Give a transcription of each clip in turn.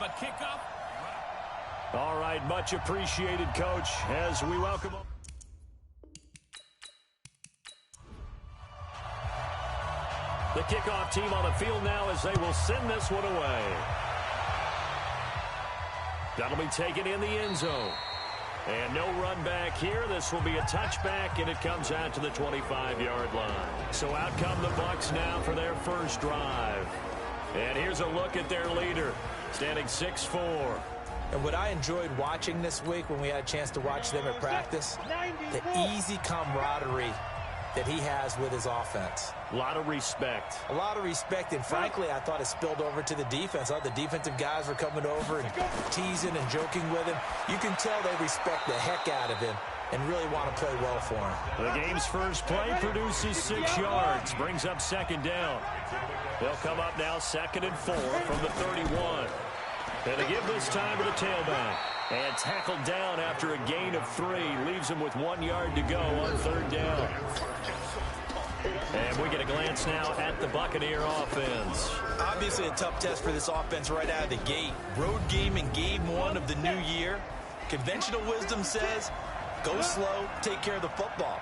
a kickoff. All right, much appreciated, Coach, as we welcome him. The kickoff team on the field now as they will send this one away. That'll be taken in the end zone. And no run back here. This will be a touchback, and it comes out to the 25-yard line. So out come the Bucs now for their first drive. And here's a look at their leader, standing 6'4". And what I enjoyed watching this week when we had a chance to watch them at practice, the easy camaraderie that he has with his offense. A lot of respect. A lot of respect, and frankly, I thought it spilled over to the defense. The defensive guys were coming over and teasing and joking with him. You can tell they respect the heck out of him and really want to play well for him. The game's first play produces 6 yards, brings up second down. They'll come up now 2nd and 4 from the 31. And they give this time to the tailback. And tackled down after a gain of 3. Leaves him with 1 yard to go on 3rd down. And we get a glance now at the Buccaneer offense. Obviously a tough test for this offense right out of the gate. Road game in game 1 of the new year. Conventional wisdom says, go slow, take care of the football.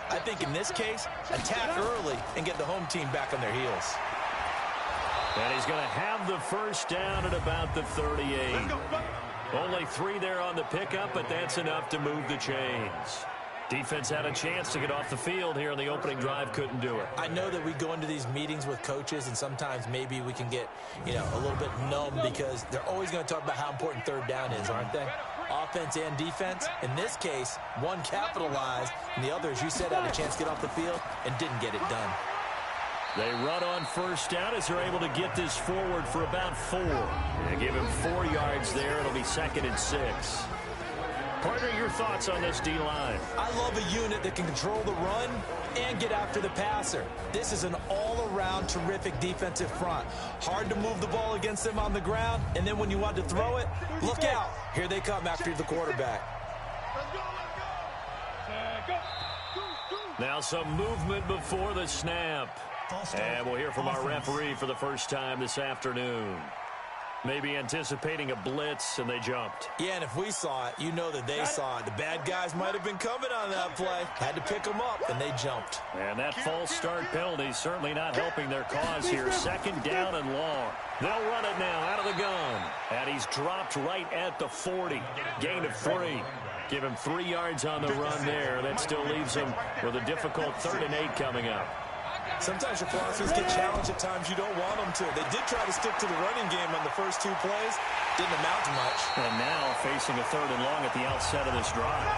I think in this case, attack early and get the home team back on their heels. And he's going to have the first down at about the 38. Only 3 there on the pickup, but that's enough to move the chains. Defense had a chance to get off the field here in the opening drive, couldn't do it. I know that we go into these meetings with coaches, and sometimes maybe we can get, a little bit numb because they're always going to talk about how important 3rd down is, aren't they? Offense and defense. In this case, one capitalized, and the other, as you said, had a chance to get off the field and didn't get it done. They run on first down as they're able to get this forward for about 4. They give him 4 yards there. It'll be 2nd and 6. Partner, your thoughts on this D-line? I love a unit that can control the run and get after the passer. This is an all-around terrific defensive front. Hard to move the ball against them on the ground, and then when you want to throw it, look out. Here they come after the quarterback. Now some movement before the snap. And we'll hear from our referee for the first time this afternoon. Maybe anticipating a blitz, and they jumped. Yeah, and if we saw it, you know that they saw it. The bad guys might have been coming on that play. Had to pick them up, and they jumped. And that false start penalty certainly not helping their cause here. 2nd down and long. They'll run it now out of the gun. And he's dropped right at the 40. Gain of 3. Give him 3 yards on the run there. That still leaves him with a difficult 3rd and 8 coming up. Sometimes your philosophies get challenged at times you don't want them to. They did try to stick to the running game on the first 2 plays. Didn't amount to much. And now facing a 3rd and long at the outset of this drive.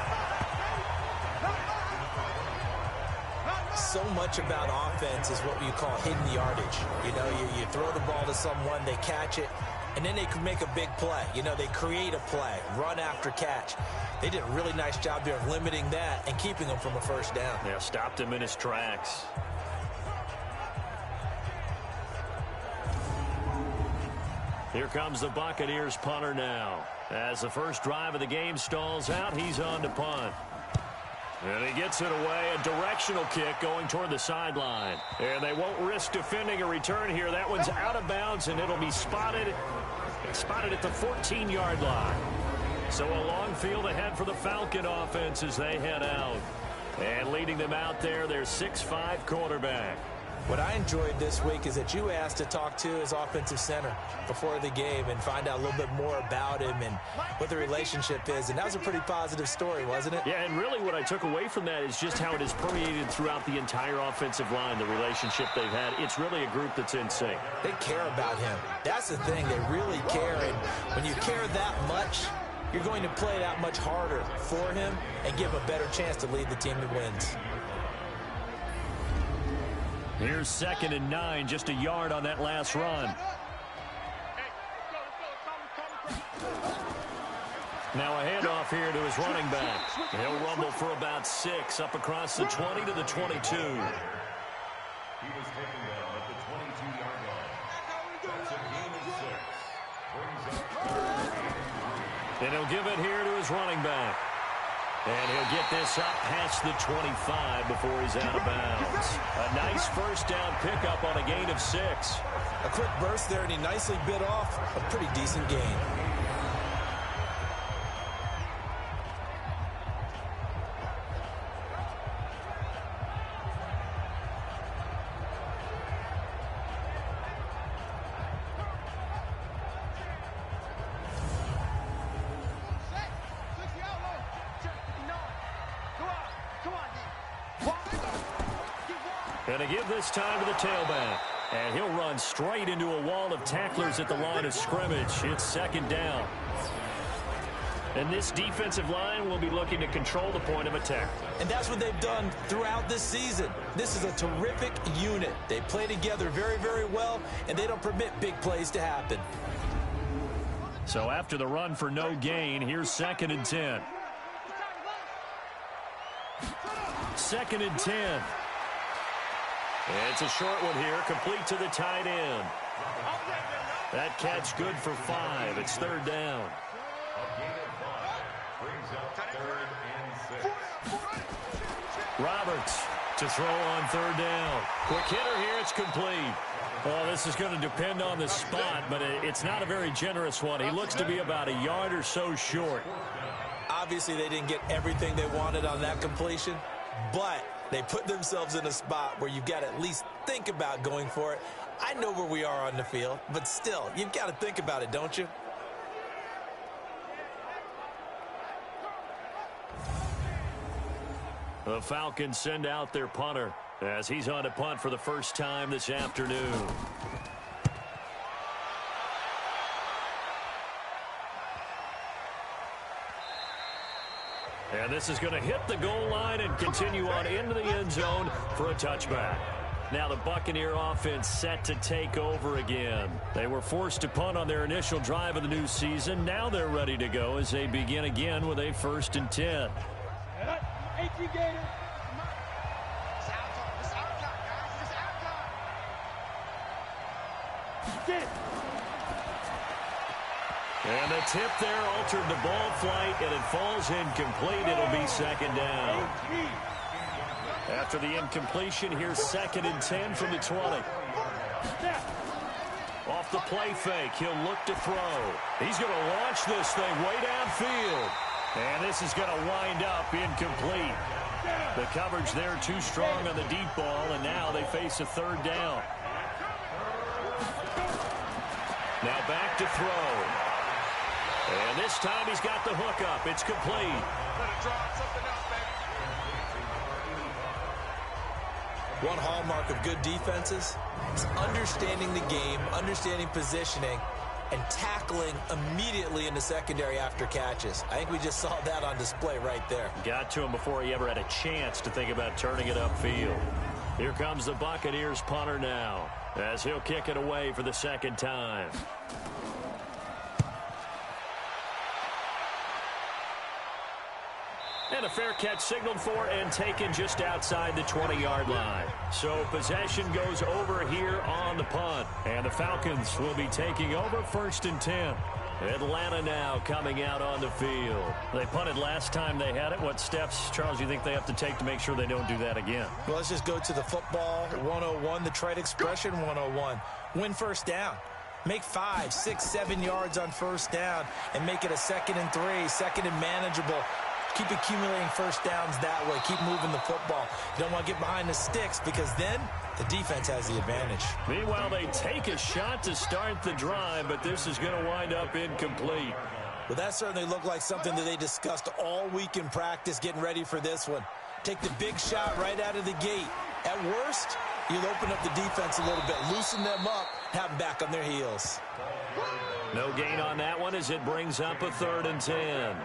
So much about offense is what you call hidden yardage. You throw the ball to someone, they catch it, and then they can make a big play. They create a play, run after catch. They did a really nice job there of limiting that and keeping him from a first down. Yeah, stopped him in his tracks. Here comes the Buccaneers punter now. As the first drive of the game stalls out, he's on to punt. And he gets it away, a directional kick going toward the sideline. And they won't risk defending a return here. That one's out of bounds, and it'll be spotted at the 14-yard line. So a long field ahead for the Falcon offense as they head out. And leading them out there, their 6'5" quarterback. What I enjoyed this week is that you asked to talk to his offensive center before the game and find out a little bit more about him and what the relationship is. And that was a pretty positive story, wasn't it? Yeah, and really what I took away from that is just how it has permeated throughout the entire offensive line, the relationship they've had. It's really a group that's in sync. They care about him. That's the thing. They really care. And when you care that much, you're going to play that much harder for him and give him a better chance to lead the team that wins. Here's 2nd and 9, just a yard on that last run. Now a handoff here to his running back. He'll rumble for about 6, up across the 20 to the 22. He was taken down at the 22-yard line. That's a gain of 6. And he'll give it here to his running back. And he'll get this up past the 25 before he's out of bounds. A nice first down pickup on a gain of 6. A quick burst there, and he nicely bit off a pretty decent gain. Going to give this time to the tailback. And he'll run straight into a wall of tacklers at the line of scrimmage. It's second down. And this defensive line will be looking to control the point of attack. And that's what they've done throughout this season. This is a terrific unit. They play together very, very well, and they don't permit big plays to happen. So after the run for no gain, here's 2nd and 10. 2nd and 10. It's a short one here, complete to the tight end. That catch good for 5. It's 3rd down. Roberts to throw on 3rd down. Quick hitter here, it's complete. Well, this is going to depend on the spot, but it's not a very generous one. He looks to be about a yard or so short. Obviously, they didn't get everything they wanted on that completion, but they put themselves in a spot where you've got to at least think about going for it. I know where we are on the field, but still, you've got to think about it, don't you? The Falcons send out their punter as he's on to punt for the first time this afternoon. And this is going to hit the goal line and continue on into the end zone for a touchback. Now the Buccaneer offense set to take over again. They were forced to punt on their initial drive of the new season. Now they're ready to go as they begin again with a 1st and 10. And the tip there altered the ball flight, and it falls incomplete. It'll be 2nd down. After the incompletion, here's 2nd and 10 from the 20. Off the play fake, he'll look to throw. He's going to launch this thing way downfield. And this is going to wind up incomplete. The coverage there too strong on the deep ball, and now they face a 3rd down. Now back to throw. And this time he's got the hook up. It's complete. One hallmark of good defenses is understanding the game, understanding positioning, and tackling immediately in the secondary after catches. I think we just saw that on display right there. Got to him before he ever had a chance to think about turning it upfield. Here comes the Buccaneers punter now as he'll kick it away for the 2nd time. And a fair catch signaled for and taken just outside the 20-yard line. So possession goes over here on the punt. And the Falcons will be taking over 1st and 10. Atlanta now coming out on the field. They punted last time they had it. What steps, Charles, you think they have to take to make sure they don't do that again? Well, let's just go to the football 101, the trade expression 101. Win 1st down. Make 5, 6, 7 yards on 1st down and make it a 2nd and 3, 2nd and manageable. Keep accumulating 1st downs that way. Keep moving the football. You don't want to get behind the sticks because then the defense has the advantage. Meanwhile, they take a shot to start the drive, but this is going to wind up incomplete. Well, that certainly looked like something that they discussed all week in practice getting ready for this one. Take the big shot right out of the gate. At worst, you'll open up the defense a little bit, loosen them up, have them back on their heels. No gain on that one as it brings up a 3rd and 10.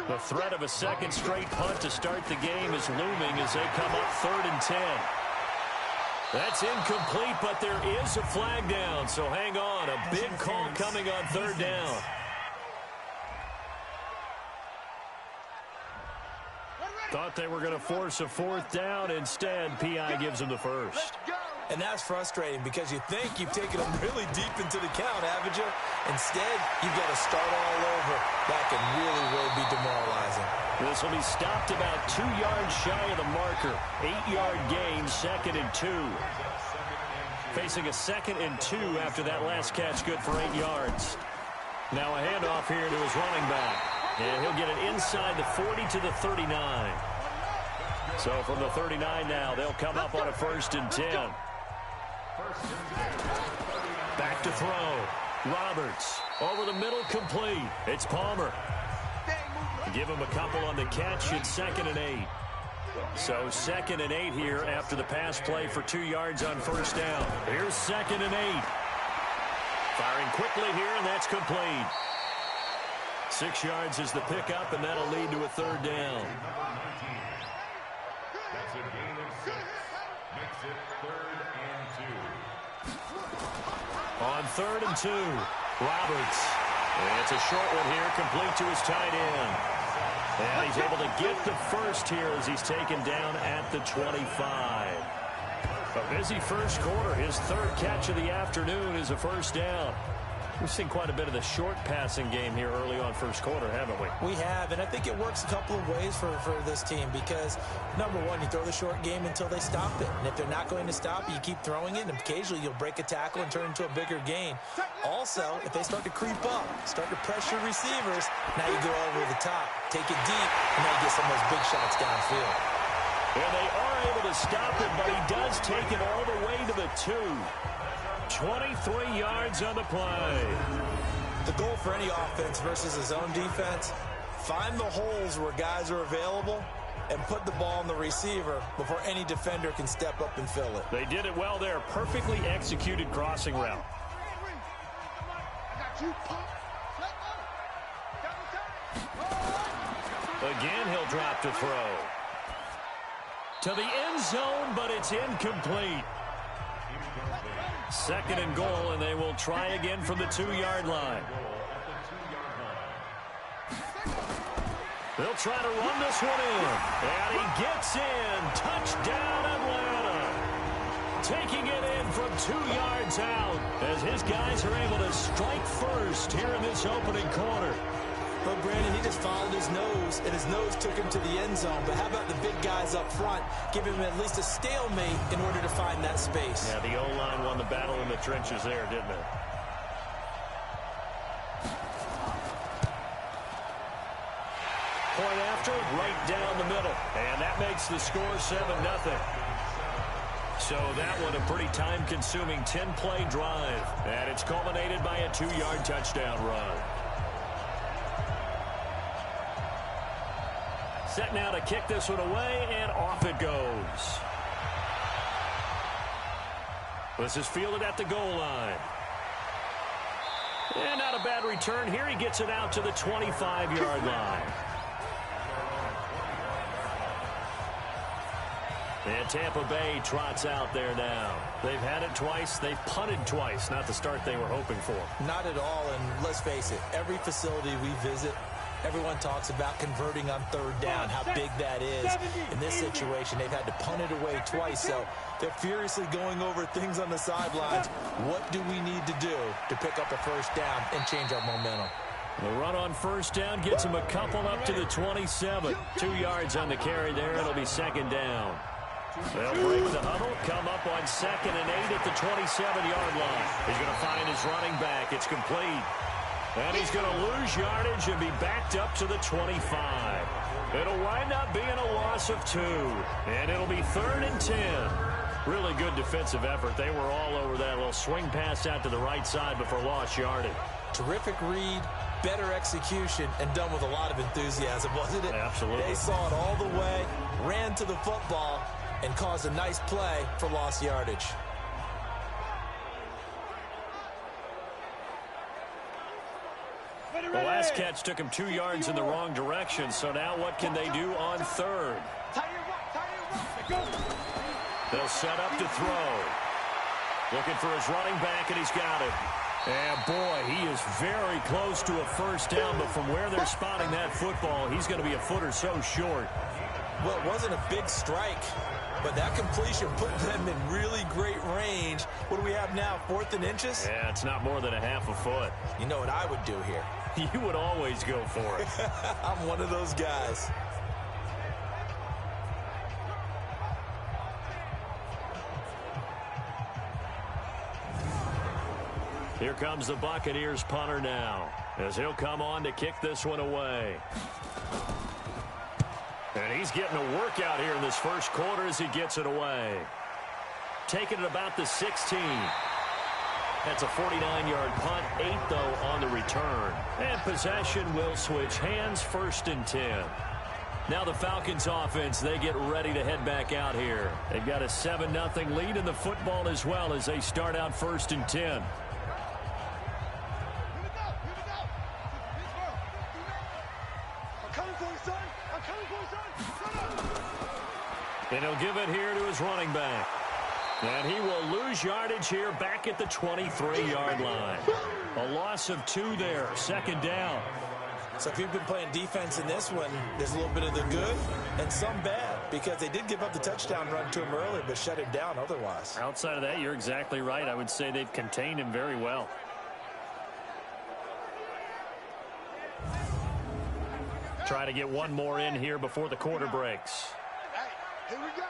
The threat of a 2nd straight punt to start the game is looming as they come up 3rd and 10. That's incomplete, but there is a flag down, so hang on. A big call coming on 3rd down. Thought they were going to force a 4th down. Instead, P.I. gives them the 1st. And that's frustrating because you think you've taken them really deep into the count, haven't you? Instead, you've got to start all over. That can really, really be demoralizing. This will be stopped about 2 yards shy of the marker. 8-yard gain, 2nd and 2. Facing a 2nd and 2 after that last catch, good for 8 yards. Now a handoff here to his running back. And he'll get it inside the 40 to the 39. So from the 39 now, they'll come up on a 1st and 10. Back to throw. Roberts over the middle, complete. It's Palmer. Give him a couple on the catch. It's 2nd and 8. So 2nd and 8 here after the pass play for 2 yards on first down. Here's 2nd and 8. Firing quickly here, and that's complete. 6 yards is the pickup, and that'll lead to a 3rd down. That's a gain of 6. Makes it 3rd and 2. On 3rd and 2, Roberts. And it's a short one here, complete to his tight end. And he's able to get the first here as he's taken down at the 25. A busy first quarter. His 3rd catch of the afternoon is a first down. We've seen quite a bit of the short passing game here early on first quarter, haven't we? We have, and I think it works a couple of ways for this team because, number one, you throw the short game until they stop it. And if they're not going to stop it, you keep throwing it, and occasionally you'll break a tackle and turn into a bigger gain. Also, if they start to creep up, start to pressure receivers, now you go over the top, take it deep, and now you get some of those big shots downfield. And they are able to stop it, but he does take it all the way to the 2. 23 yards on the play. The goal for any offense versus his own defense, find the holes where guys are available and put the ball on the receiver before any defender can step up and fill it. They did it well there. Perfectly executed crossing route. Again, he'll drop to throw. To the end zone, but it's incomplete. 2nd and goal, and they will try again from the 2-yard line. They'll try to run this one in. And he gets in. Touchdown, Atlanta. Taking it in from 2 yards out as his guys are able to strike first here in this opening quarter. Well, Brandon, he just followed his nose, and his nose took him to the end zone. But how about the big guys up front? Give him at least a stalemate in order to find that space. Yeah, the O-line won the battle in the trenches there, didn't it? Point after, right down the middle. And that makes the score 7-0. So that one a pretty time-consuming 10-play drive. And it's culminated by a 2-yard touchdown run. Set now to kick this one away, and off it goes. This is fielded at the goal line. And not a bad return here. He gets it out to the 25-yard line. And Tampa Bay trots out there now. They've had it twice. They've punted twice. Not the start they were hoping for. Not at all, and let's face it, every facility we visit, everyone talks about converting on 3rd down, how big that is. In this situation, they've had to punt it away twice, so they're furiously going over things on the sidelines. What do we need to do to pick up a first down and change our momentum? The run on first down gets him a couple up to the 27. 2 yards on the carry there. It'll be 2nd down. They'll break the huddle, come up on 2nd and 8 at the 27-yard line. He's going to find his running back. It's complete. And he's going to lose yardage and be backed up to the 25. It'll wind up being a loss of 2. And it'll be 3rd and 10. Really good defensive effort. They were all over that little swing pass out to the right side before lost yardage. Terrific read, better execution, and done with a lot of enthusiasm, wasn't it? Absolutely. They saw it all the way, ran to the football, and caused a nice play for lost yardage. The last catch took him 2 yards in the wrong direction, so now what can they do on 3rd? They'll set up to throw. Looking for his running back, and he's got it. And, boy, he is very close to a first down, but from where they're spotting that football, he's going to be a foot or so short. Well, it wasn't a big strike, but that completion put them in really great range. What do we have now, 4th and inches? Yeah, it's not more than a half a foot. You know what I would do here? You would always go for it. I'm one of those guys. Here comes the Buccaneers punter now, as he'll come on to kick this one away. And he's getting a workout here in this first quarter as he gets it away. Taking it about the 16. That's a 49-yard punt, 8, though, on the return. And possession will switch hands, 1st and 10. Now the Falcons offense, they get ready to head back out here. They've got a 7-0 lead in the football as well as they start out 1st and 10. And he'll give it here to his running back. And he will lose yardage here back at the 23-yard line. A loss of 2 there, 2nd down. So if you've been playing defense in this one, there's a little bit of the good and some bad, because they did give up the touchdown run to him earlier, but shut him down otherwise. Outside of that, you're exactly right. I would say they've contained him very well. Try to get one more in here before the quarter breaks. Here we go.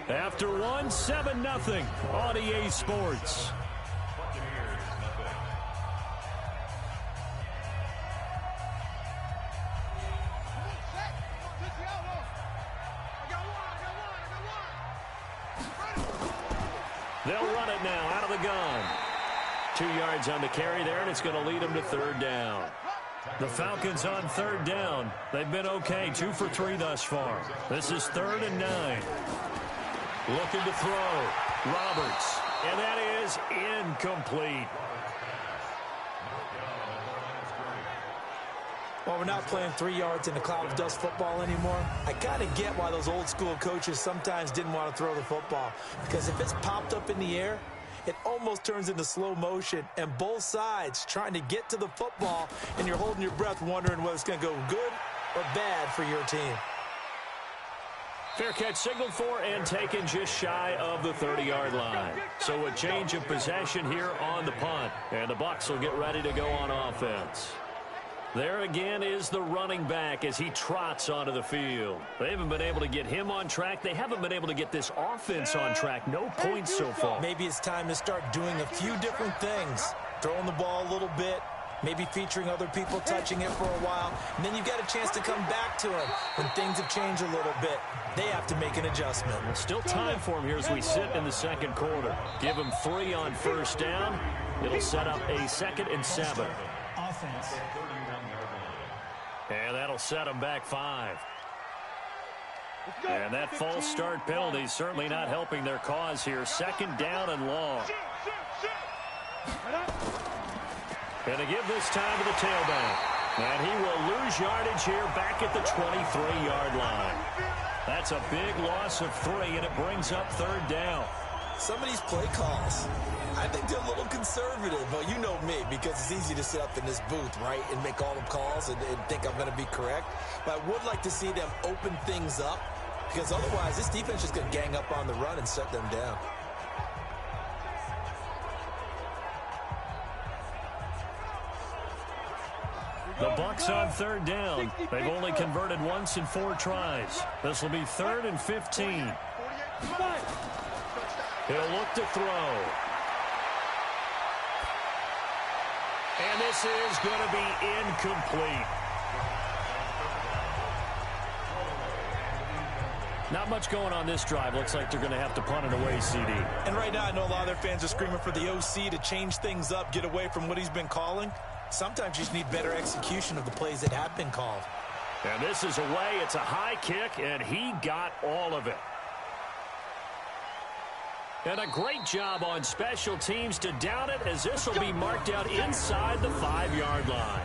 After one, 7-0 on EA Sports. They'll run it now out of the gun. 2 yards on the carry there, and it's going to lead them to 3rd down. The Falcons on 3rd down. They've been okay, 2 for 3 thus far. This is 3rd and 9. Looking to throw. Roberts. And that is incomplete. Well, we're not playing 3 yards in a cloud of dust football anymore. I kind of get why those old school coaches sometimes didn't want to throw the football. Because if it's popped up in the air, it almost turns into slow motion, and both sides trying to get to the football, and you're holding your breath wondering whether it's going to go good or bad for your team. Fair catch signaled for and taken just shy of the 30-yard line. So a change of possession here on the punt, and the Bucs will get ready to go on offense. There again is the running back as he trots onto the field. They haven't been able to get him on track. They haven't been able to get this offense on track. No points so far. Maybe it's time to start doing a few different things. Throwing the ball a little bit, maybe featuring other people touching it for a while, and then you've got a chance to come back to him when things have changed a little bit. They have to make an adjustment. There's still time for him here as we sit in the 2nd quarter. Give him 3 on 1st down. It'll set up a 2nd and 7. Offense. And that'll set him back 5. And that false start penalty certainly not helping their cause here. 2nd down and long. And to give this time to the tailback. And he will lose yardage here back at the 23-yard line. That's a big loss of 3, and it brings up 3rd down. Some of these play calls, I think they're a little conservative. Well, you know me, because it's easy to sit up in this booth, right, and make all the calls and think I'm going to be correct. But I would like to see them open things up, because otherwise this defense is going to gang up on the run and shut them down. The Bucs on 3rd down. They've only converted once in 4 tries. This will be 3rd and 15. He'll look to throw. And this is going to be incomplete. Not much going on this drive. Looks like they're going to have to punt it away, CD. And right now I know a lot of their fans are screaming for the OC to change things up, get away from what he's been calling. Sometimes you just need better execution of the plays that have been called. And this is away. It's a high kick, and he got all of it. And a great job on special teams to down it, as this will be marked out inside the 5-yard line.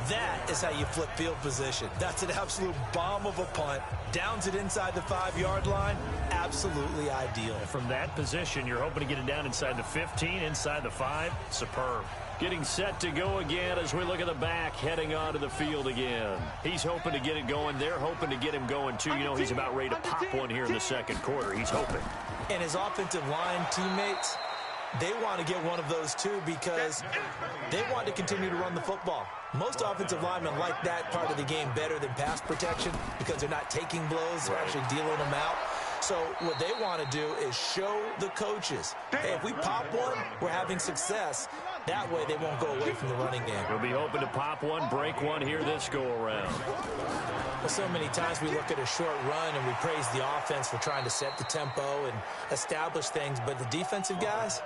That is how you flip field position. That's an absolute bomb of a punt. Downs it inside the 5-yard line. Absolutely ideal. And from that position, you're hoping to get it down inside the 15, inside the 5. Superb. Getting set to go again as we look at the back, heading onto the field again. He's hoping to get it going. They're hoping to get him going, too. You know, he's about ready to pop one here in the 2nd quarter. He's hoping. And his offensive line teammates, they want to get one of those, too, because they want to continue to run the football. Most offensive linemen like that part of the game better than pass protection because they're not taking blows. They're actually dealing them out. So what they want to do is show the coaches, hey, if we pop one, we're having success. That way they won't go away from the running game. We'll be hoping to pop one, break one here this go-around. Well, so many times we look at a short run and we praise the offense for trying to set the tempo and establish things, but the defensive guys,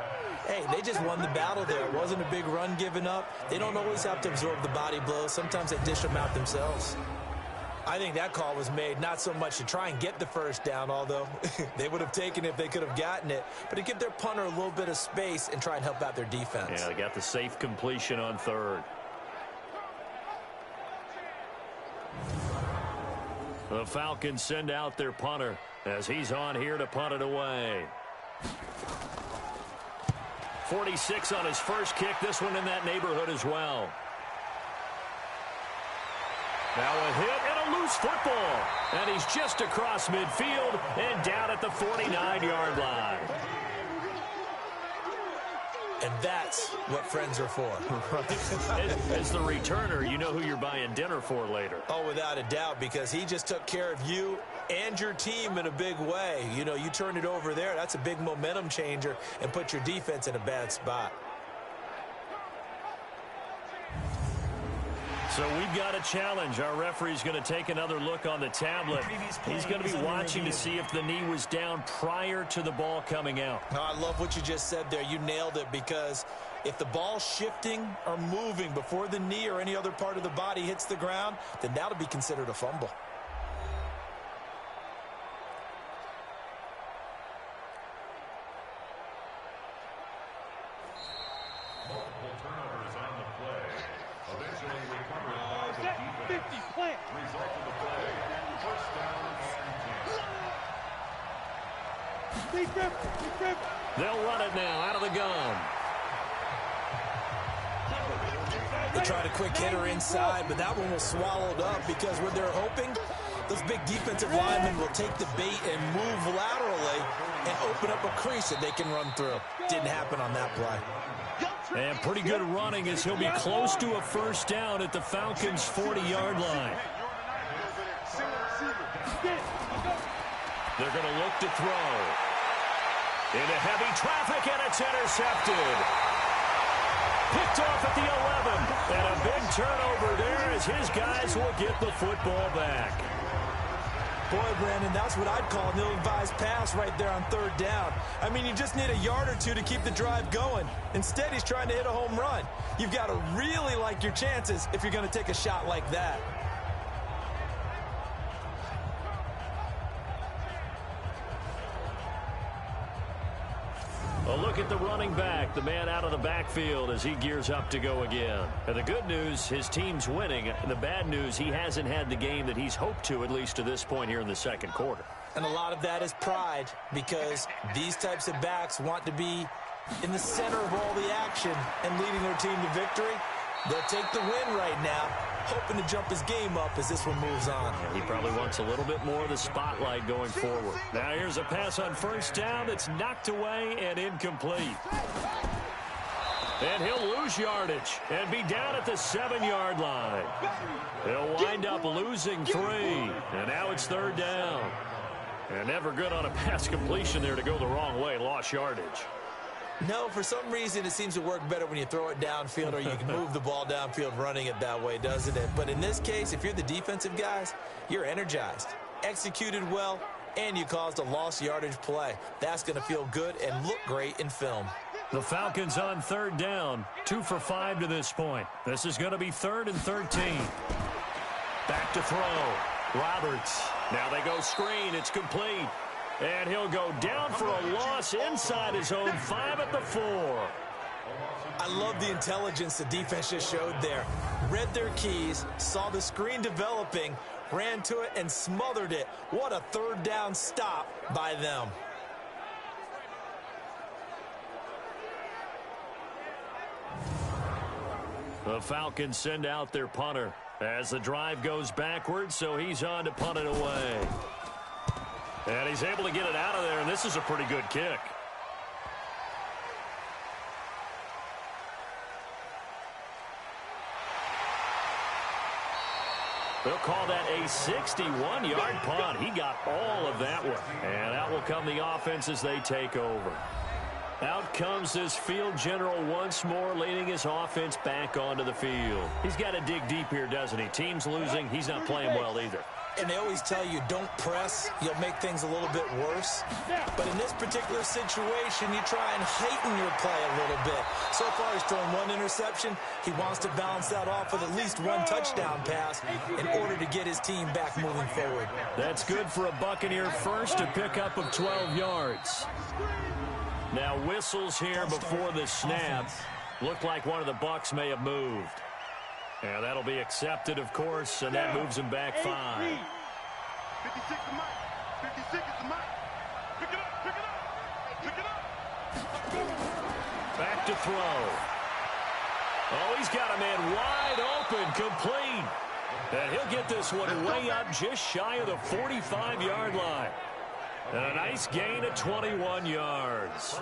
hey, they just won the battle there. It wasn't a big run given up. They don't always have to absorb the body blows. Sometimes they dish them out themselves. I think that call was made not so much to try and get the first down, although they would have taken it if they could have gotten it, but to give their punter a little bit of space and try and help out their defense. Yeah, they got the safe completion on third. The Falcons send out their punter as he's on here to punt it away. 46 on his first kick. This one in that neighborhood as well. Now a hit and a loose football. And he's just across midfield and down at the 49-yard line. And that's what friends are for. As the returner, you know who you're buying dinner for later. Oh, without a doubt, because he just took care of you and your team in a big way. You know, you turn it over there, that's a big momentum changer and put your defense in a bad spot. So we've got a challenge. Our referee's going to take another look on the tablet. He's going to be watching to see if the knee was down prior to the ball coming out. No, I love what you just said there. You nailed it, because if the ball's shifting or moving before the knee or any other part of the body hits the ground, then that'll be considered a fumble. They'll run it now out of the gun. They tried a quick hitter inside, but that one was swallowed up because what they're hoping, those big defensive linemen will take the bait and move laterally and open up a crease that they can run through. Didn't happen on that play. And pretty good running as he'll be close to a first down at the Falcons' 40-yard line. They're going to look to throw. Into heavy traffic, and it's intercepted. Picked off at the 11. And a big turnover there as his guys will get the football back. Boy, Brandon, that's what I'd call an ill-advised pass right there on third down. I mean, you just need a yard or two to keep the drive going. Instead, he's trying to hit a home run. You've got to really like your chances if you're going to take a shot like that. A look at the running back, the man out of the backfield as he gears up to go again. And the good news, his team's winning. The bad news, he hasn't had the game that he's hoped to, at least to this point here in the second quarter. And a lot of that is pride, because these types of backs want to be in the center of all the action and leading their team to victory. They'll take the win right now, hoping to jump his game up as this one moves on. He probably wants a little bit more of the spotlight going forward. Now here's a pass on first down that's knocked away and incomplete. And he'll lose yardage and be down at the 7-yard line. He'll wind up losing 3. And now it's third down. And never good on a pass completion there to go the wrong way. Lost yardage. No, for some reason it seems to work better when you throw it downfield or you can move the ball downfield running it that way, doesn't it? But in this case, if you're the defensive guys, you're energized, executed well, and you caused a lost yardage play. That's going to feel good and look great in film. The Falcons on third down, 2 for 5 to this point. This is going to be 3rd and 13. Back to throw. Roberts. Now they go screen. It's complete. And he'll go down for a loss inside his own 5 at the 4. I love the intelligence the defense just showed there. Read their keys, saw the screen developing, ran to it, and smothered it. What a third down stop by them. The Falcons send out their punter as the drive goes backwards, so he's on to punt it away. And he's able to get it out of there, and this is a pretty good kick. They'll call that a 61-yard punt. He got all of that one. And out will come the offense as they take over. Out comes this field general once more, leading his offense back onto the field. He's got to dig deep here, doesn't he? Team's losing. He's not playing well either. And they always tell you, don't press. You'll make things a little bit worse. But in this particular situation, you try and heighten your play a little bit. So far, he's thrown one interception. He wants to balance that off with at least one touchdown pass in order to get his team back moving forward. That's good for a Buccaneer first, a pickup of 12 yards. Now whistles here before the snap. Looked like one of the Bucs may have moved. Yeah, that'll be accepted, of course, and that moves him back 5. 56 to Mike. 56 is the Mike. Pick it up, pick it up, pick it up. Back to throw. Oh, he's got a man wide open, complete. And he'll get this one way up just shy of the 45-yard line. And a nice gain of 21 yards.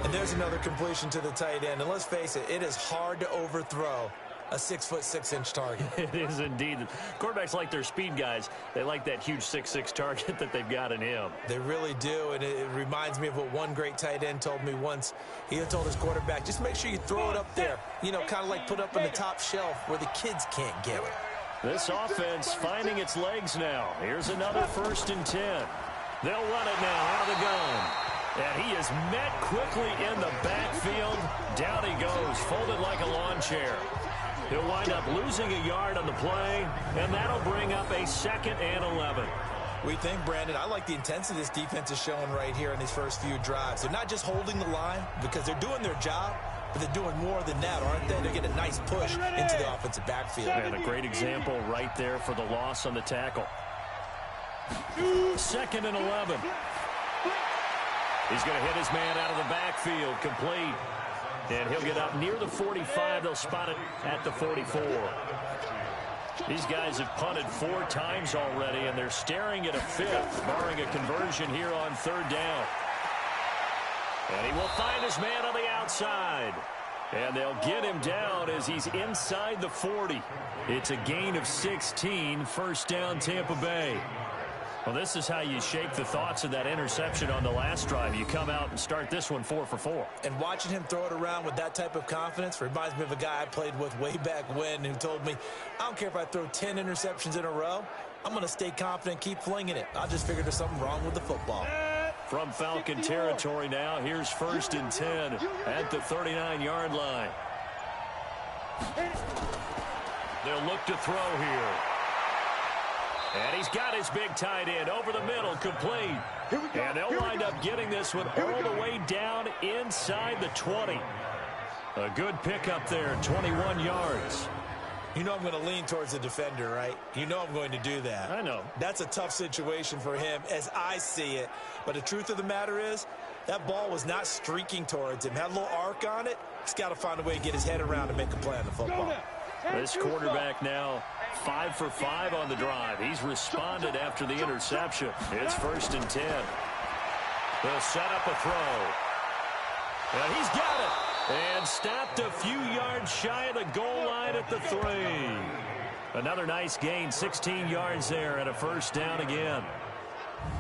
And there's another completion to the tight end. And let's face it, it is hard to overthrow a 6'6" target. It is indeed. Quarterbacks like their speed guys. They like that huge 6'6" target that they've got in him. They really do, and it reminds me of what one great tight end told me once. He told his quarterback, just make sure you throw it up there. You know, kind of like put up on the top shelf where the kids can't get it. This offense finding its legs now. Here's another 1st and 10. They'll run it now out of the gun. And he is met quickly in the backfield. Down he goes, folded like a lawn chair. He'll wind up losing a yard on the play, and that'll bring up a 2nd and 11. We think, Brandon, I like the intensity this defense is showing right here in these first few drives. They're not just holding the line because they're doing their job, but they're doing more than that, aren't they? They're getting a nice push into the offensive backfield. And a great example right there for the loss on the tackle. 2nd and 11. He's going to hit his man out of the backfield, complete. And he'll get up near the 45. They'll spot it at the 44. These guys have punted 4 times already, and they're staring at a 5th, barring a conversion here on 3rd down. And he will find his man on the outside. And they'll get him down as he's inside the 40. It's a gain of 16, 1st down Tampa Bay. Well, this is how you shake the thoughts of that interception on the last drive. You come out and start this one 4 for 4. And watching him throw it around with that type of confidence reminds me of a guy I played with way back when who told me, I don't care if I throw 10 interceptions in a row. I'm going to stay confident, keep flinging it. I just figured there's something wrong with the football. From Falcon territory now, here's 1st and 10 at the 39-yard line. They'll look to throw here. And he's got his big tight end over the middle, complete. And they'll wind up getting this one all the way down inside the 20. A good pickup there, 21 yards. You know I'm going to lean towards the defender, right? You know I'm going to do that. I know. That's a tough situation for him as I see it. But the truth of the matter is, that ball was not streaking towards him. Had a little arc on it. He's got to find a way to get his head around and make a play on the football. This quarterback now 5 for 5 on the drive. He's responded after the interception. It's 1st and 10. They'll set up a throw. And he's got it. And stopped a few yards shy of the goal line at the 3. Another nice gain, 16 yards there, and a 1st down again.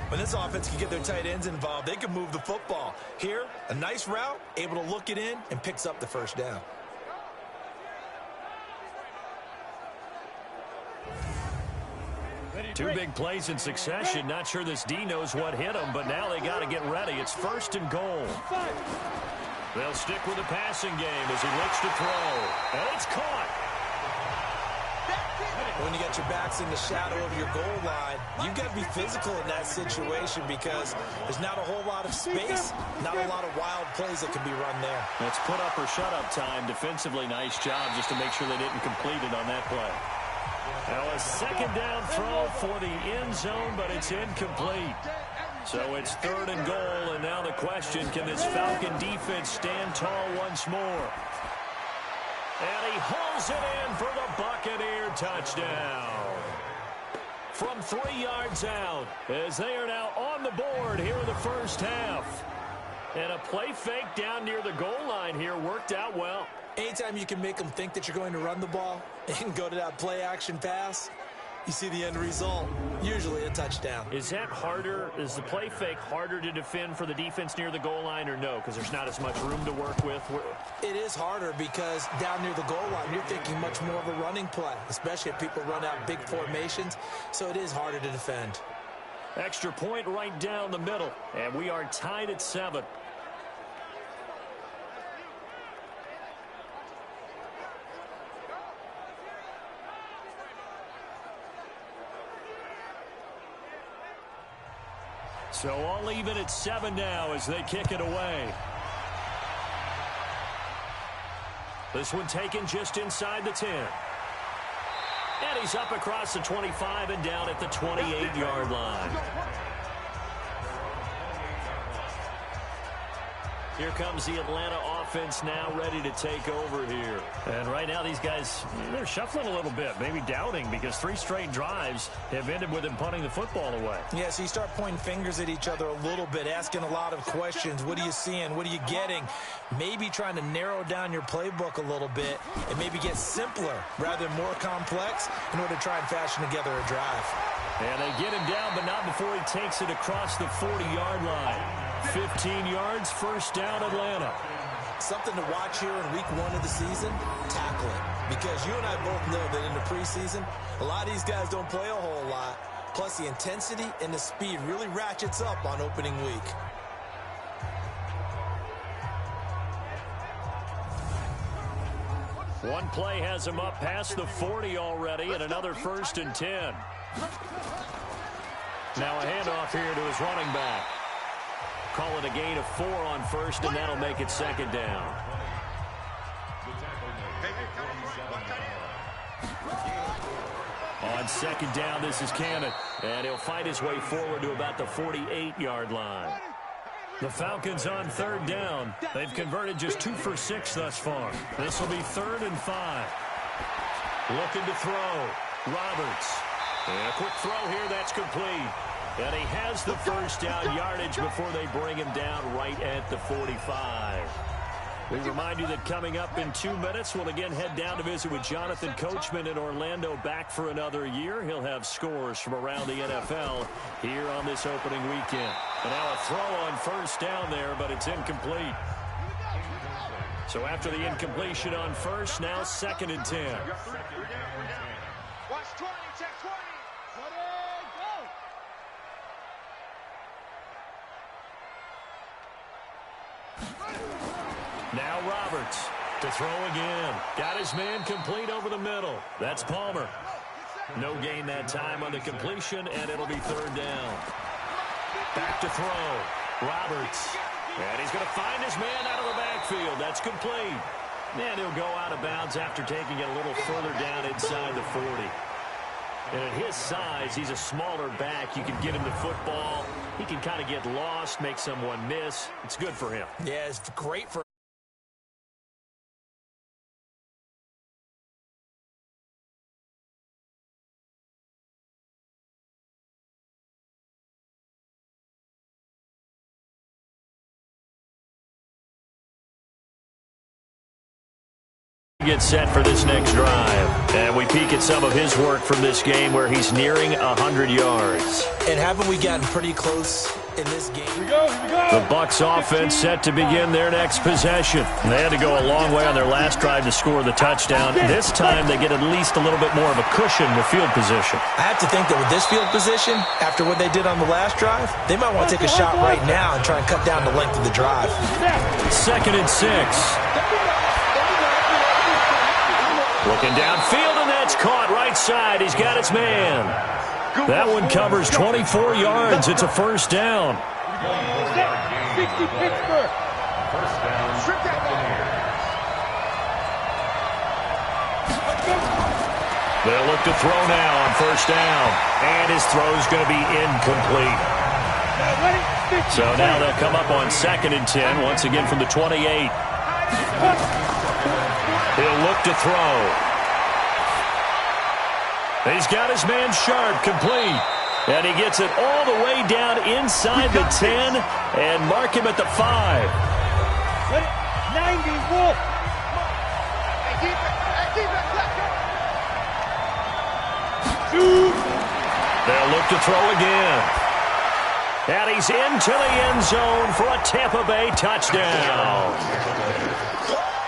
When this offense can get their tight ends involved, they can move the football. Here, a nice route, able to look it in, and picks up the 1st down. Two big plays in succession. Not sure this D knows what hit him, but now they got to get ready. It's 1st and goal. They'll stick with the passing game as he looks to throw. And it's caught. When you got your backs in the shadow of your goal line, you've got to be physical in that situation because there's not a whole lot of space, not a lot of wild plays that can be run there. It's put up or shut up time. Defensively, nice job just to make sure they didn't complete it on that play. Now a 2nd down throw for the end zone, but it's incomplete. So it's 3rd and goal, and now the question, can this Falcon defense stand tall once more? And he hauls it in for the Buccaneer touchdown. From 3 yards out, as they are now on the board here in the 1st half. And a play fake down near the goal line here worked out well. Anytime you can make them think that you're going to run the ball and go to that play-action pass, You see the end result, usually a touchdown. Is that harder? Is the play fake harder to defend for the defense near the goal line or no? Because there's not as much room to work with. It is harder because down near the goal line, you're thinking much more of a running play, especially if people run out big formations. So it is harder to defend. Extra point right down the middle, and we are tied at 7. So all even at 7 now as they kick it away. This one taken just inside the 10. And he's up across the 25 and down at the 28-yard line. Here comes the Atlanta offense now ready to take over here. And right now these guys, they're shuffling a little bit, maybe doubting because 3 straight drives have ended with them punting the football away. Yeah, so you start pointing fingers at each other a little bit, asking a lot of questions. What are you seeing? What are you getting? Maybe trying to narrow down your playbook a little bit and maybe get simpler rather than more complex in order to try and fashion together a drive. And they get him down, but not before he takes it across the 40-yard line. 15 yards, first down, Atlanta. Something to watch here in week 1 of the season, tackling. Because you and I both know that in the preseason, a lot of these guys don't play a whole lot. Plus, the intensity and the speed really ratchets up on opening week. One play has him up past the 40 already, and another first and 10. Now a handoff here to his running back. Call it a gain of 4 on first, and that'll make it second down. On second down, this is Cannon, and he'll fight his way forward to about the 48-yard line. The Falcons on third down. They've converted just 2 for 6 thus far. This will be 3rd and 5. Looking to throw. Roberts. And a quick throw here, that's complete. And he has the first down yardage before they bring him down right at the 45. We remind you that coming up in 2 minutes, we'll again head down to visit with Jonathan Coachman in Orlando, back for another year. He'll have scores from around the NFL here on this opening weekend. And now a throw on first down there, but it's incomplete. So after the incompletion on first, now 2nd and 10. Watch 20, check 20. Now Roberts to throw again. Got his man complete over the middle. That's Palmer. No gain that time on the completion, and it'll be 3rd down. Back to throw. Roberts. And he's going to find his man out of the backfield. That's complete. And he'll go out of bounds after taking it a little further down inside the 40. And at his size, he's a smaller back. You can get him the football. He can kind of get lost, make someone miss. It's good for him. Yeah, it's great for get set for this next drive. And we peek at some of his work from this game where he's nearing 100 yards. And haven't we gotten pretty close in this game? Here we go, here we go. The Bucs offense set to begin their next possession. They had to go a long way on their last drive to score the touchdown. This time they get at least a little bit more of a cushion with field position. I have to think that with this field position, after what they did on the last drive, they might want to take a shot right now and try and cut down the length of the drive. 2nd and 6. Looking downfield, and that's caught right side. He's got his man. That one covers 24 yards. It's a first down. 60 Pittsburgh. First down. They'll look to throw now on first down. And his throw's going to be incomplete. So now they'll come up on 2nd and 10, once again from the 28. He'll look to throw. He's got his man Sharp complete. And he gets it all the way down inside the 10 and mark him at the 5. 90, Wolf. They'll look to throw again. And he's into the end zone for a Tampa Bay touchdown.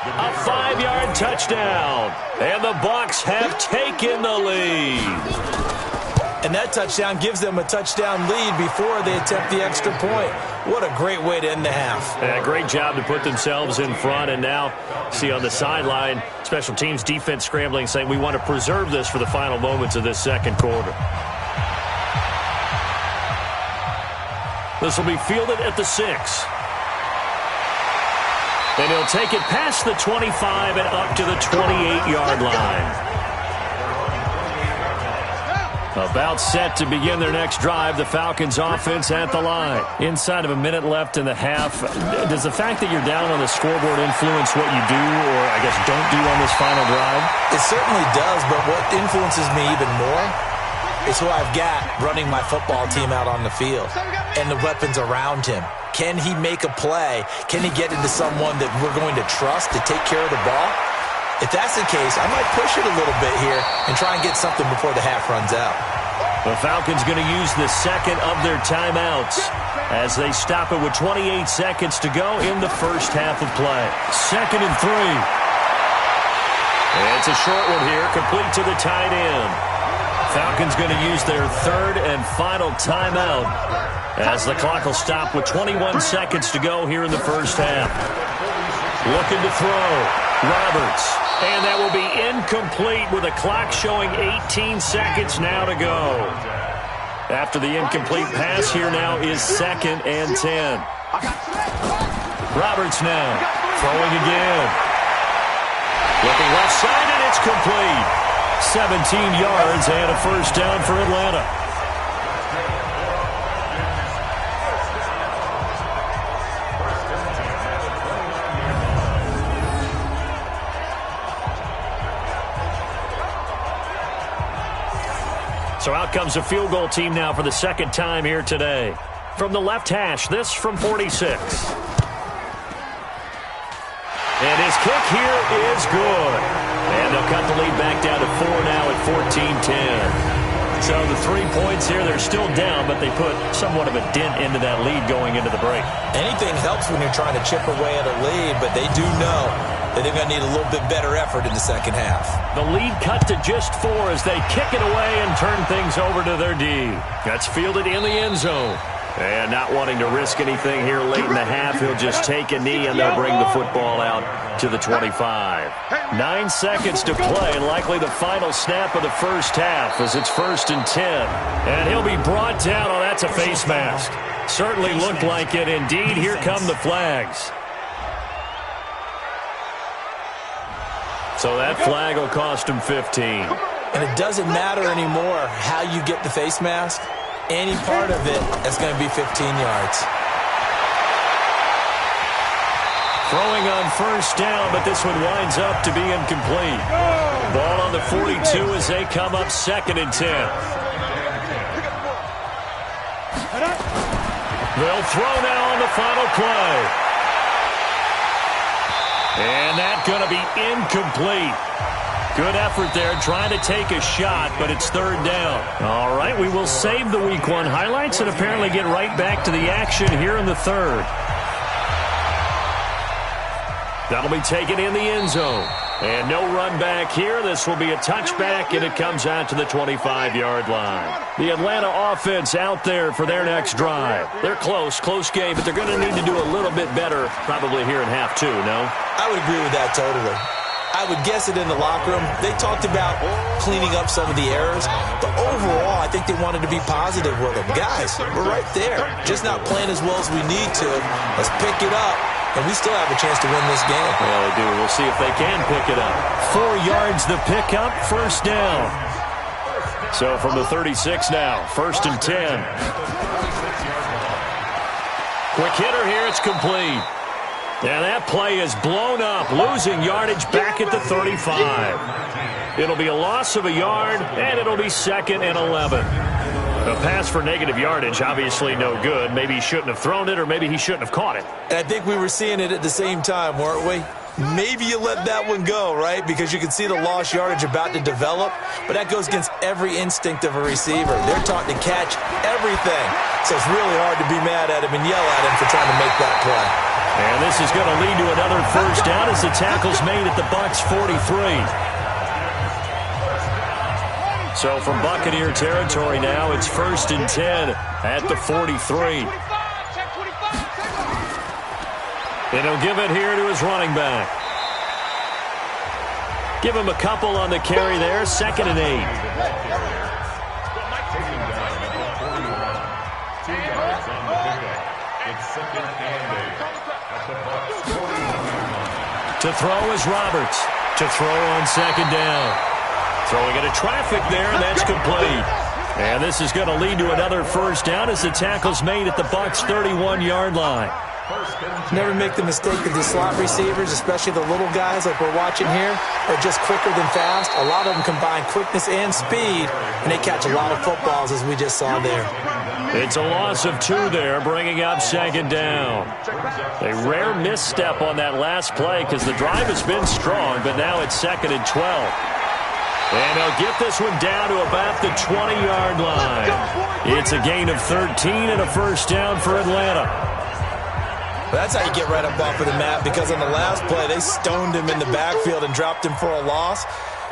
A 5-yard touchdown. And the Bucs have taken the lead. And that touchdown gives them a touchdown lead before they attempt the extra point. What a great way to end the half. Yeah, great job to put themselves in front. And now, see on the sideline, special teams defense scrambling, saying we want to preserve this for the final moments of this second quarter. This will be fielded at the 6. And he'll take it past the 25 and up to the 28-yard line. About set to begin their next drive, the Falcons offense at the line. Inside of a minute left in the half, does the fact that you're down on the scoreboard influence what you do or, I guess, don't do on this final drive? It certainly does, but what influences me even more is who I've got running my football team out on the field and the weapons around him. Can he make a play? Can he get into someone that we're going to trust to take care of the ball? If that's the case, I might push it a little bit here and try and get something before the half runs out. The Falcons going to use the second of their timeouts as they stop it with 28 seconds to go in the first half of play. 2nd and 3. It's a short one here, complete to the tight end. Falcons going to use their third and final timeout as the clock will stop with 21 seconds to go here in the first half. Looking to throw. Roberts. And that will be incomplete with a clock showing 18 seconds now to go. After the incomplete pass, here now is 2nd and 10. Roberts now throwing again. Looking left side, and it's complete. 17 yards and a first down for Atlanta. So out comes a field goal team now for the second time here today. From the left hash, this from 46. And his kick here is good. And they'll cut the lead back down to 4 now at 14-10. So the 3 points here, they're still down, but they put somewhat of a dent into that lead going into the break. Anything helps when you're trying to chip away at a lead, but they do know that they're going to need a little bit better effort in the second half. The lead cut to just 4 as they kick it away and turn things over to their D. That's fielded in the end zone. And not wanting to risk anything here late in the half, he'll just take a knee and they'll bring the football out to the 25. 9 seconds to play, likely the final snap of the first half as it's 1st and 10. And he'll be brought down. Oh, that's a face mask. Certainly looked like it. Indeed, here come the flags. So that flag will cost him 15. And it doesn't matter anymore how you get the face mask. Any part of it is going to be 15 yards. Throwing on first down, but this one winds up to be incomplete. Ball on the 42 as they come up 2nd and 10. They'll throw now on the final play. And that's going to be incomplete. Good effort there, trying to take a shot, but it's 3rd down. All right, we will save the Week 1 highlights and apparently get right back to the action here in the 3rd. That'll be taken in the end zone. And no run back here. This will be a touchback, and it comes out to the 25-yard line. The Atlanta offense out there for their next drive. They're close game, but they're going to need to do a little bit better probably here in half 2, no? I would agree with that totally. I would guess it in the locker room. They talked about cleaning up some of the errors, but overall, I think they wanted to be positive with them. Guys, we're right there. Just not playing as well as we need to. Let's pick it up, and we still have a chance to win this game. Well, they do. We'll see if they can pick it up. 4 yards the pickup, 1st down. So from the 36 now, 1st and 10. Quick hitter here, it's complete. And that play is blown up, losing yardage back at the 35. It'll be a loss of a yard, and it'll be 2nd and 11. A pass for negative yardage, obviously no good. Maybe he shouldn't have thrown it, or maybe he shouldn't have caught it. And I think we were seeing it at the same time, weren't we? maybe you let that one go, right? Because you can see the lost yardage about to develop, but that goes against every instinct of a receiver. They're taught to catch everything, so it's really hard to be mad at him and yell at him for trying to make that play. And this is going to lead to another first down as the tackle's made at the Bucs 43. So from Buccaneer territory now, it's 1st and 10 at the 43. And he'll give it here to his running back. Give him a couple on the carry there, 2nd and 8. To throw is Roberts. To throw on 2nd down. Throwing into traffic there, and that's complete. And this is going to lead to another first down as the tackle's made at the Bucs 31-yard line. Never make the mistake that the slot receivers, especially the little guys like we're watching here, are just quicker than fast. A lot of them combine quickness and speed, and they catch a lot of footballs, as we just saw there. It's a loss of 2 there, bringing up 2nd down. A rare misstep on that last play because the drive has been strong, but now it's 2nd and 12. And they'll get this one down to about the 20-yard line. It's a gain of 13 and a first down for Atlanta. That's how you get right up off of the map, because on the last play, they stoned him in the backfield and dropped him for a loss.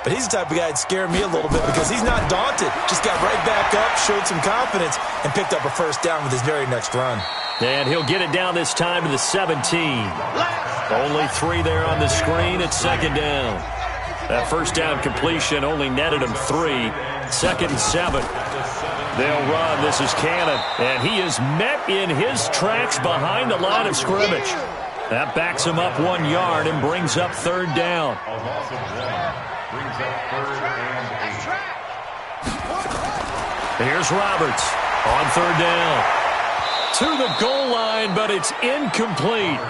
But he's the type of guy that scared me a little bit because he's not daunted. Just got right back up, showed some confidence, and picked up a first down with his very next run. And he'll get it down this time to the 17. Only 3 there on the screen at 2nd down. That first down completion only netted him 3. 2nd and 7. They'll run. This is Cannon. And he is met in his tracks behind the line of scrimmage. That backs him up 1 yard and brings up 3rd down. Here's Roberts on 3rd down. To the goal line, but it's incomplete.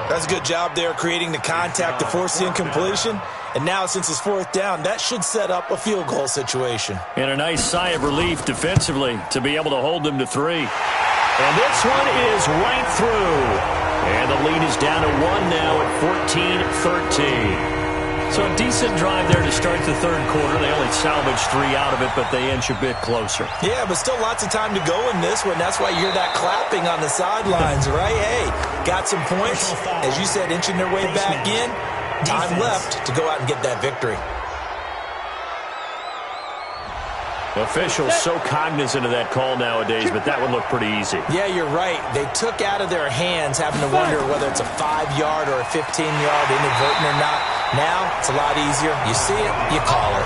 That's a good job there, creating the contact to force the incompletion. And now, since it's 4th down, that should set up a field goal situation. And a nice sigh of relief defensively to be able to hold them to 3. And this one is right through. And the lead is down to 1 now at 14-13. So a decent drive there to start the 3rd quarter. They only salvaged 3 out of it, but they inch a bit closer. Yeah, but still lots of time to go in this one. That's why you hear that clapping on the sidelines, right? Hey, got some points. As you said, inching their way back in. Time left to go out and get that victory. Officials so cognizant of that call nowadays, but that would look pretty easy. Yeah, you're right. They took out of their hands having to wonder whether it's a 5-yard or a 15-yard inadvertent or not. Now, it's a lot easier. You see it, you call it.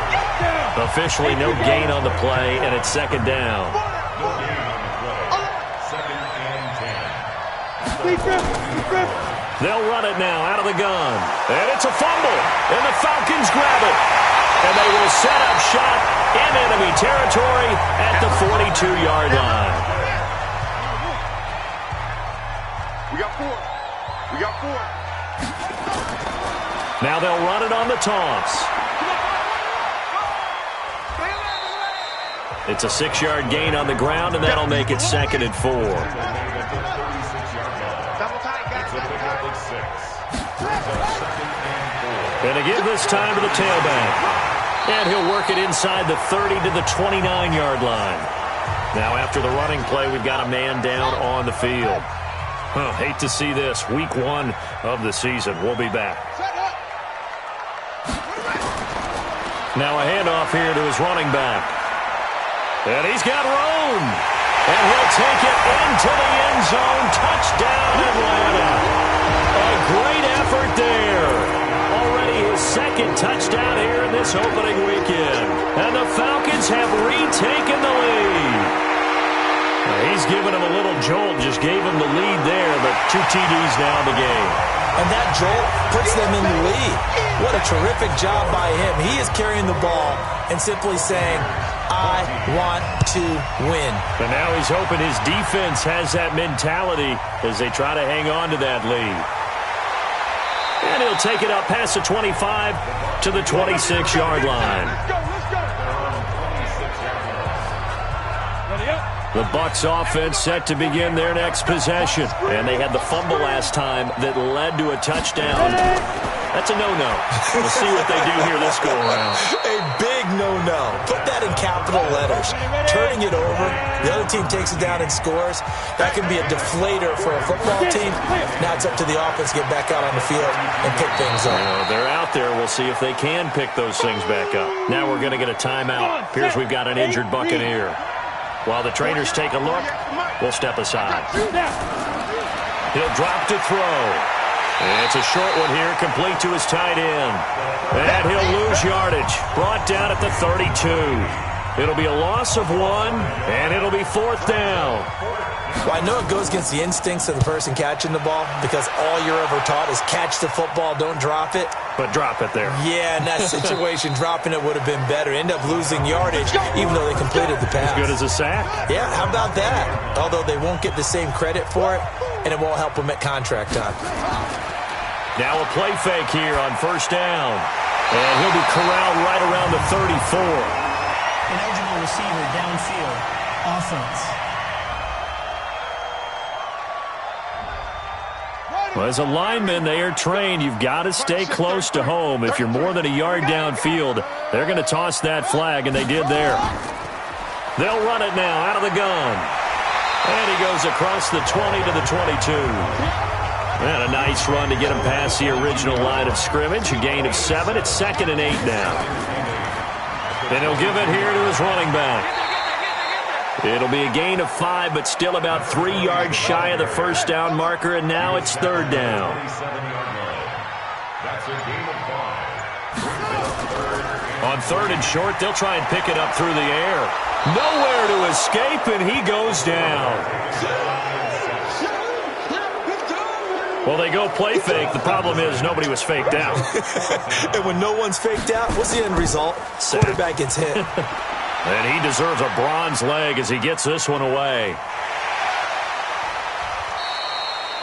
Officially no gain on the play, and it's 2nd down. They'll run it now out of the gun. And it's a fumble, and the Falcons grab it. And they will set up shop in enemy territory at the 42-yard line. We got 4. We got 4. Now they'll run it on the toss. It's a 6-yard gain on the ground, and that'll make it 2nd and 4. And again this time to the tailback. And he'll work it inside the 30 to the 29-yard line. Now after the running play, we've got a man down on the field. Hate to see this. Week 1 of the season. We'll be back. Now a handoff here to his running back. And he's got room. And he'll take it into the end zone. Touchdown, Atlanta. A great effort there. Already his 2nd touchdown here in this opening weekend. And the Falcons have retaken the lead. He's given him a little jolt, just gave him the lead there, but 2 TDs now in the game. And that jolt puts them in the lead. What a terrific job by him. He is carrying the ball and simply saying, I want to win. But now he's hoping his defense has that mentality as they try to hang on to that lead. And he'll take it up past the 25 to the 26-yard line. The Bucs offense set to begin their next possession. And they had the fumble last time that led to a touchdown. That's a no-no. We'll see what they do here this go-around. A big no-no. Put that in capital letters. Turning it over, the other team takes it down and scores. That can be a deflator for a football team. Now it's up to the offense to get back out on the field and pick things up. They're out there. We'll see if they can pick those things back up. Now we're going to get a timeout. Appears we've got an injured Buccaneer. While the trainers take a look, we'll step aside. He'll drop to throw. It's a short one here, complete to his tight end. And he'll lose yardage. Brought down at the 32. It'll be a loss of 1, and it'll be 4th down. Well, I know it goes against the instincts of the person catching the ball because all you're ever taught is catch the football, don't drop it. But drop it there. Yeah, in that situation, dropping it would have been better. End up losing yardage, even though they completed the pass. As good as a sack? Yeah, how about that? Although they won't get the same credit for it, and it won't help them at contract time. Now a play fake here on 1st down. And he'll be corralled right around the 34. An eligible receiver downfield. Offense. Well, as a lineman, they are trained. You've got to stay close to home. If you're more than a yard downfield, they're going to toss that flag, and they did there. They'll run it now out of the gun. And he goes across the 20 to the 22. And a nice run to get him past the original line of scrimmage. A gain of 7. It's 2nd and 8 now. And he'll give it here to his running back. It'll be a gain of 5, but still about 3 yards shy of the 1st down marker, and now it's 3rd down. On 3rd and short, they'll try and pick it up through the air. Nowhere to escape, and he goes down. Well, they go play fake. The problem is nobody was faked out. And when no one's faked out, what's the end result? Quarterback gets hit. And he deserves a bronze leg as he gets this one away.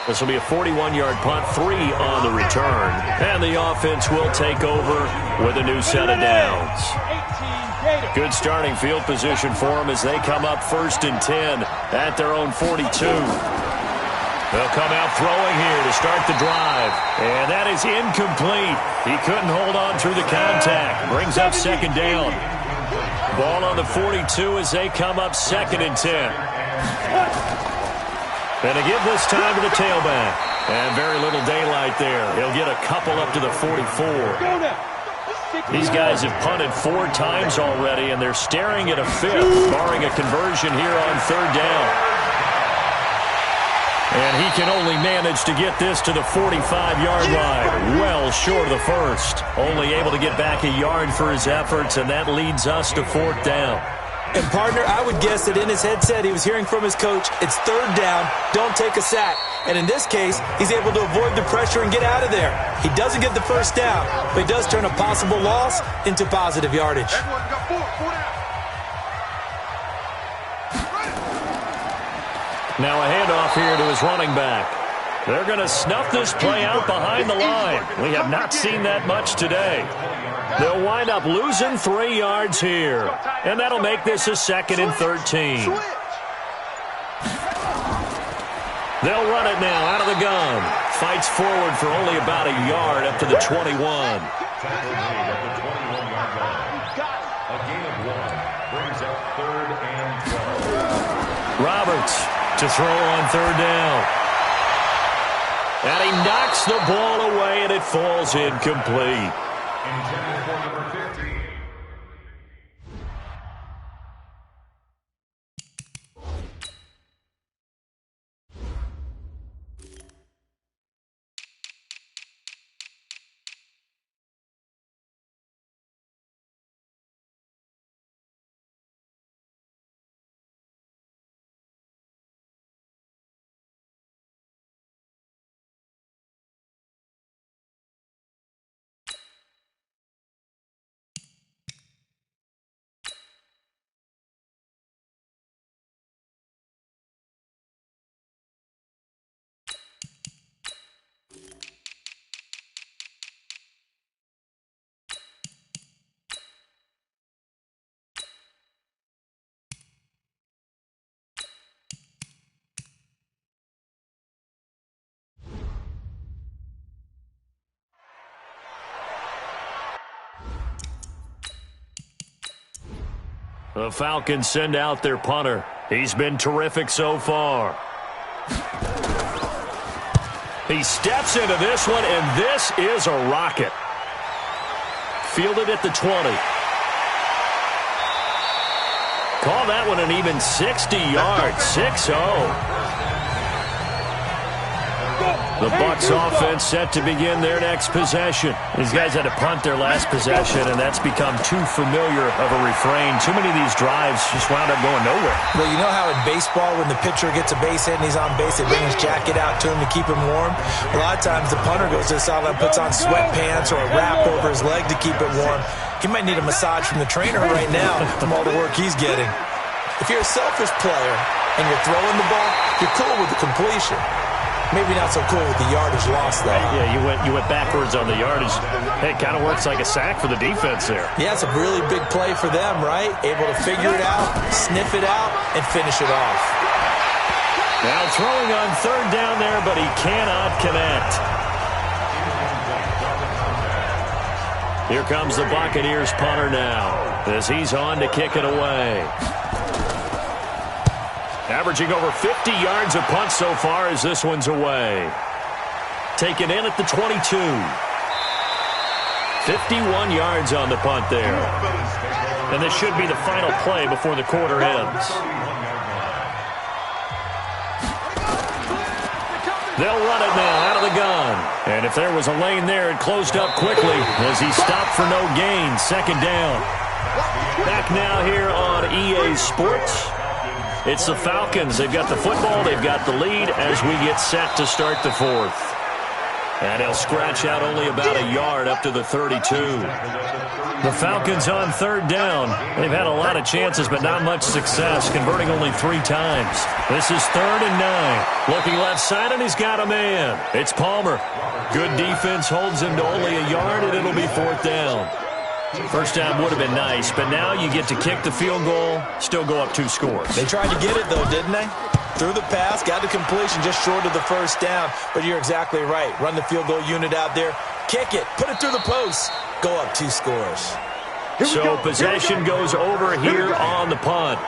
This will be a 41-yard punt, 3 on the return. And the offense will take over with a new set of downs. Good starting field position for them as they come up 1st and 10 at their own 42. They'll come out throwing here to start the drive. And that is incomplete. He couldn't hold on through the contact. Brings up 2nd down. Ball on the 42 as they come up 2nd and 10. And to give this time to the tailback. And very little daylight there. He'll get a couple up to the 44. These guys have punted 4 times already, and they're staring at a 5th, barring a conversion here on 3rd down. And he can only manage to get this to the 45-yard line, well short of the 1st. Only able to get back a yard for his efforts, and that leads us to 4th down. And, partner, I would guess that in his headset he was hearing from his coach, it's 3rd down, don't take a sack. And in this case, he's able to avoid the pressure and get out of there. He doesn't get the 1st down, but he does turn a possible loss into positive yardage. Now a handoff here to his running back. They're going to snuff this play out behind the line. We have not seen that much today. They'll wind up losing 3 yards here. And that'll make this a 2nd and 13. They'll run it now out of the gun. Fights forward for only about a yard up to the 21. A gain of 1 brings up 3rd and 12. Roberts to throw on 3rd down. And he knocks the ball away, and it falls incomplete. Intended for number 15. The Falcons send out their punter. He's been terrific so far. He steps into this one, and this is a rocket. Fielded at the 20. Call that one an even 60 yards. 6-0. The Bucs offense set to begin their next possession. These guys had to punt their last possession, and that's become too familiar of a refrain. Too many of these drives just wound up going nowhere. Well, you know how in baseball, when the pitcher gets a base hit and he's on base, they bring his jacket out to him to keep him warm? A lot of times the punter goes to the sideline, puts on sweatpants or a wrap over his leg to keep it warm. He might need a massage from the trainer right now from all the work he's getting. If you're a selfish player and you're throwing the ball, you're cool with the completion. Maybe not so cool with the yardage loss, though. Yeah, you went backwards on the yardage. It kind of works like a sack for the defense there. Yeah, it's a really big play for them, right? Able to figure it out, sniff it out, and finish it off. Now throwing on third down there, but he cannot connect. Here comes the Buccaneers punter now, as he's on to kick it away. Averaging over 50 yards a punt so far as this one's away. Taken in at the 22. 51 yards on the punt there. And this should be the final play before the quarter ends. They'll run it now out of the gun. And if there was a lane there, it closed up quickly as he stopped for no gain. Second down. Back now here on EA Sports. It's the Falcons. They've got the football. They've got the lead as we get set to start the fourth. And he'll scratch out only about a yard up to the 32. The Falcons on third down. They've had a lot of chances, but not much success, converting only 3 times. This is 3rd and 9. Looking left side, and he's got a man. It's Palmer. Good defense holds him to only a yard, and it'll be 4th down. First down would have been nice, but now you get to kick the field goal, still go up 2 scores. They tried to get it, though, didn't they? Threw the pass, got the completion just short of the first down. But you're exactly right. Run the field goal unit out there, kick it, put it through the post, go up 2 scores. So possession goes over here on the punt.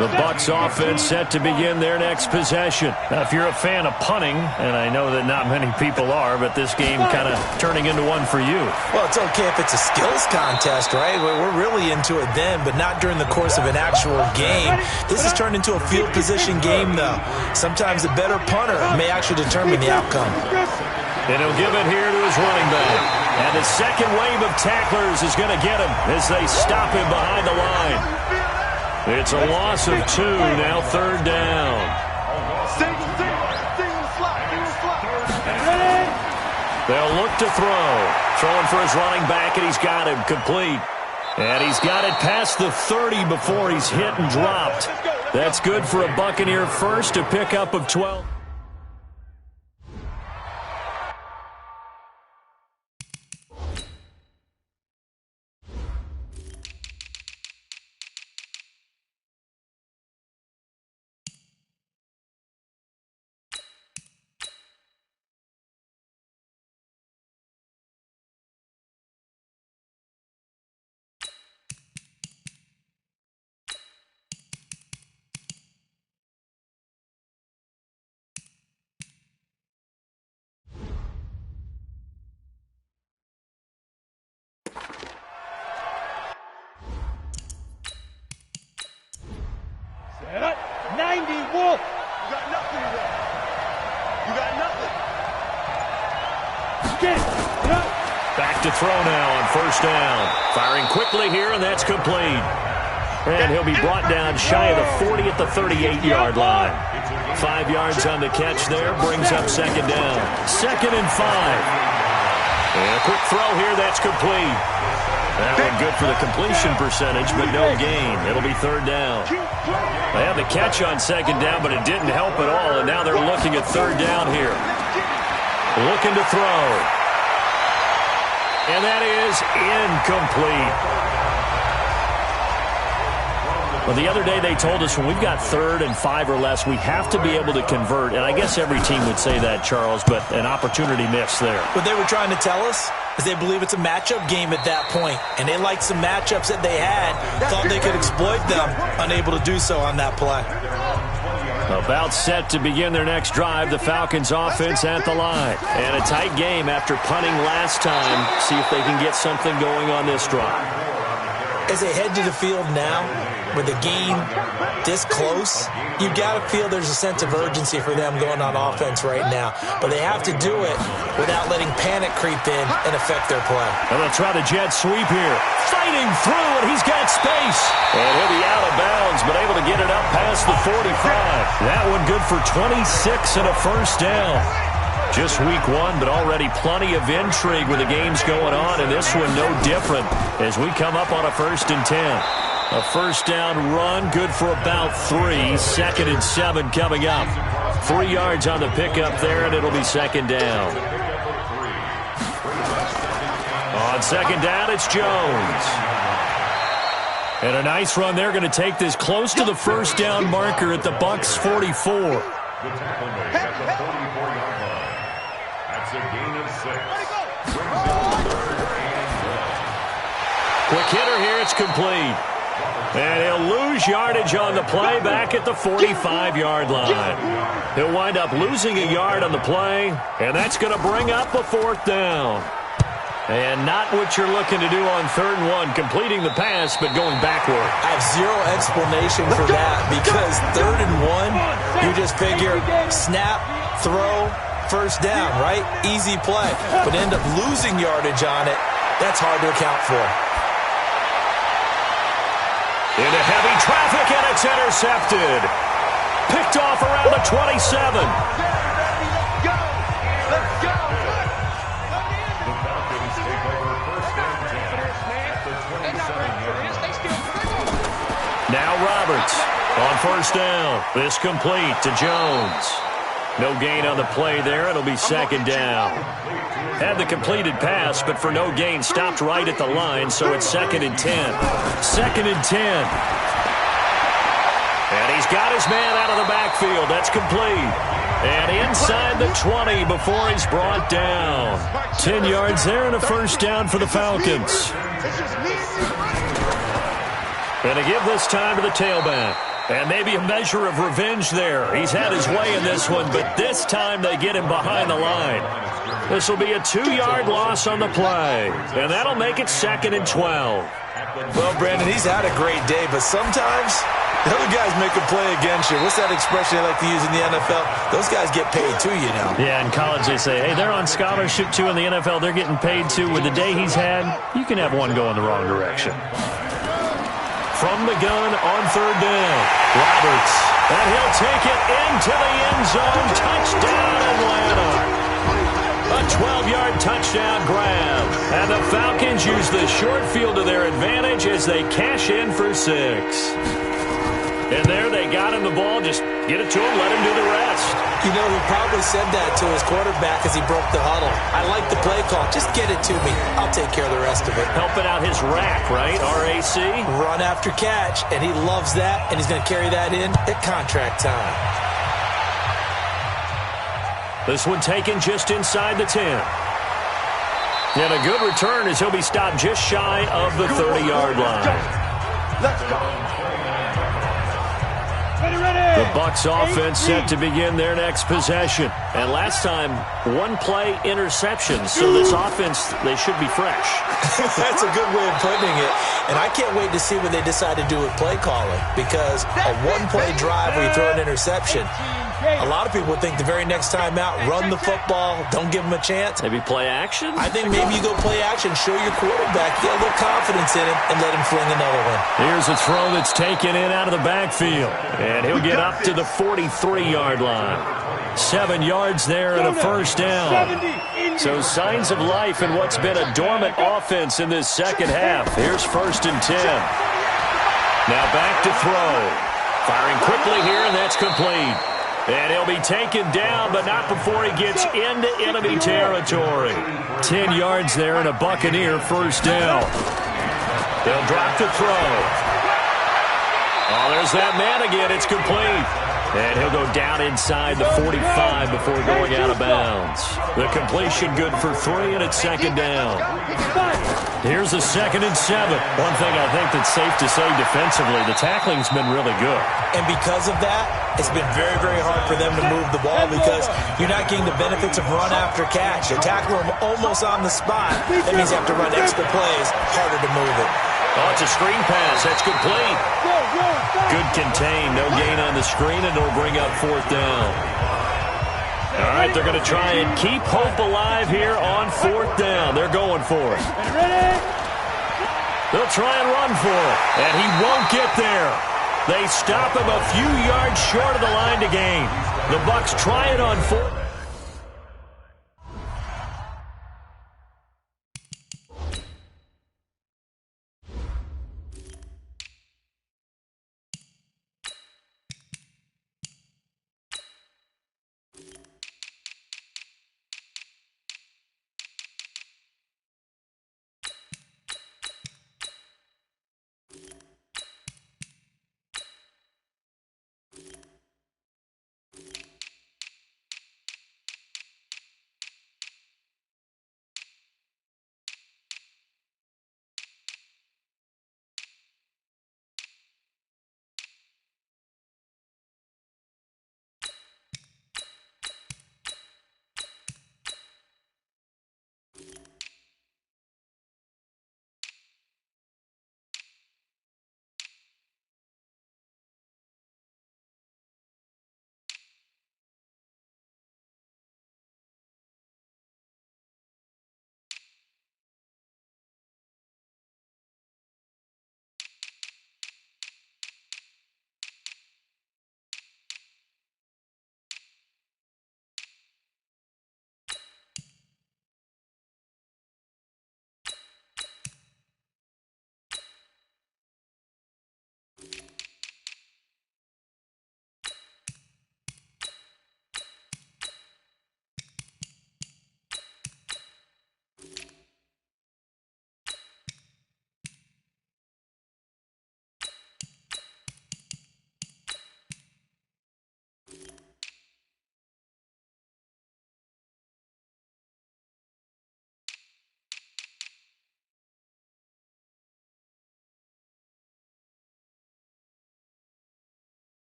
The Bucs offense set to begin their next possession. Now, if you're a fan of punting, and I know that not many people are, but this game kind of turning into one for you. Well, it's okay if it's a skills contest, right? We're really into it then, but not during the course of an actual game. This has turned into a field position game, though. Sometimes the better punter may actually determine the outcome. And he'll give it here to his running back. And the second wave of tacklers is going to get him as they stop him behind the line. It's a loss of 2, now 3rd down. They'll look to throw. Throwing for his running back, and he's got him complete. And he's got it past the 30 before he's hit and dropped. That's good for a Buccaneer first, a pickup of 12. Set up. 90, Wolf. You got nothing there. You got nothing. Get it. Back to throw now on first down. Firing quickly here, and that's complete. And he'll be brought down shy of the 40 at the 38-yard line. 5 yards on the catch there, brings up second down. 2nd and 5. And a quick throw here, that's complete. That one good for the completion percentage, but no gain. It'll be 3rd down. They had the catch on second down, but it didn't help at all, and now they're looking at 3rd down here. Looking to throw. And that is incomplete. Well, the other day they told us when we've got 3rd and 5 or less, we have to be able to convert. And I guess every team would say that, Charles, but an opportunity missed there. What they were trying to tell us, is they believe it's a matchup game at that point, and they like some matchups that they had, thought they could exploit them, unable to do so on that play. About set to begin their next drive, the Falcons offense at the line. And a tight game after punting last time. See if they can get something going on this drive. As they head to the field now, with the game this close, you've got to feel there's a sense of urgency for them going on offense right now. But they have to do it without letting panic creep in and affect their play. And they'll try the jet sweep here. Fighting through, and he's got space. And he'll be out of bounds, but able to get it up past the 45. That one good for 26 and a first down. Just week one, but already plenty of intrigue with the games going on, and this one no different as we come up on a 1st and 10. A first down run, good for about 3. 2nd and 7 coming up. 3 yards on the pickup there, and it'll be 2nd down. On 2nd down, it's Jones. And a nice run. They're going to take this close to the first down marker at the Bucs 44. The tackle made at the 44-yard line. That's a gain of 6. Brings it to 3rd and 1. Quick hitter here, it's complete. And he'll lose yardage on the play back at the 45-yard line. He'll wind up losing a yard on the play, and that's going to bring up a 4th down. And not what you're looking to do on 3rd and 1, completing the pass, but going backward. I have zero explanation for that because 3rd and 1, you just figure snap, throw, first down, right? Easy play. But end up losing yardage on it. That's hard to account for. Into heavy traffic, and it's intercepted. Picked off around the 27. The Falcons take over 1st and 10 at the 27-yard line. Now Roberts on 1st down. This complete to Jones. No gain on the play there. It'll be 2nd down. Had the completed pass, but for no gain, stopped right at the line, so it's 2nd and 10. 2nd and 10. And he's got his man out of the backfield. That's complete. And inside the 20 before he's brought down. 10 yards there and a first down for the Falcons. And to give this time to the tailback. And maybe a measure of revenge there. He's had his way in this one, but this time they get him behind the line. This will be a 2-yard loss on the play. And that'll make it 2nd and 12. Well, Brandon, he's had a great day, but sometimes the other guys make a play against you. What's that expression they like to use in the NFL? Those guys get paid too, you know. Yeah, in college they say, hey, they're on scholarship too. In the NFL, they're getting paid too. With the day he's had, you can have one go in the wrong direction. From the gun on 3rd down, Roberts. And he'll take it into the end zone. Touchdown, Atlanta. A 12-yard touchdown grab. And the Falcons use the short field to their advantage as they cash in for 6. And there they got him the ball. Just get it to him, let him do the rest. You know, he probably said that to his quarterback as he broke the huddle. I like the play call. Just get it to me. I'll take care of the rest of it. Helping out his rack, right? RAC. Run after catch, and he loves that, and he's going to carry that in at contract time. This one taken just inside the 10. And a good return as he'll be stopped just shy of the 30-yard line. Let's go. The Bucs offense set to begin their next possession. And last time, 1-play interception. So this offense, they should be fresh. That's a good way of putting it. And I can't wait to see what they decide to do with play calling. Because a 1-play drive where you throw an interception, a lot of people think the very next time out, run the football, don't give them a chance. Maybe play action? I think maybe you go play action, show your quarterback, get a little confidence in him, and let him fling another one. Here's a throw that's taken in out of the backfield. And he'll get up to the 43-yard line. 7 yards there and a first down. So signs of life in what's been a dormant offense in this second half. Here's 1st and 10. Now back to throw. Firing quickly here, and that's complete. And he'll be taken down, but not before he gets into enemy territory. 10 yards there and a Buccaneer first down. They'll drop to throw. Oh, there's that man again. It's complete. And he'll go down inside the 45 before going out of bounds. The completion good for 3, and it's second down. Here's a 2nd and 7. One thing I think that's safe to say defensively, the tackling's been really good. And because of that, it's been very, very hard for them to move the ball because you're not getting the benefits of run after catch. You tackle them almost on the spot. That means you have to run extra plays, harder to move it. Oh, it's a screen pass. That's complete. Good contain. No gain on the screen, and it'll bring up 4th down. All right, they're going to try and keep hope alive here on 4th down. They're going for it. They'll try and run for it, and he won't get there. They stop him a few yards short of the line to gain. The Bucs try it on 4th.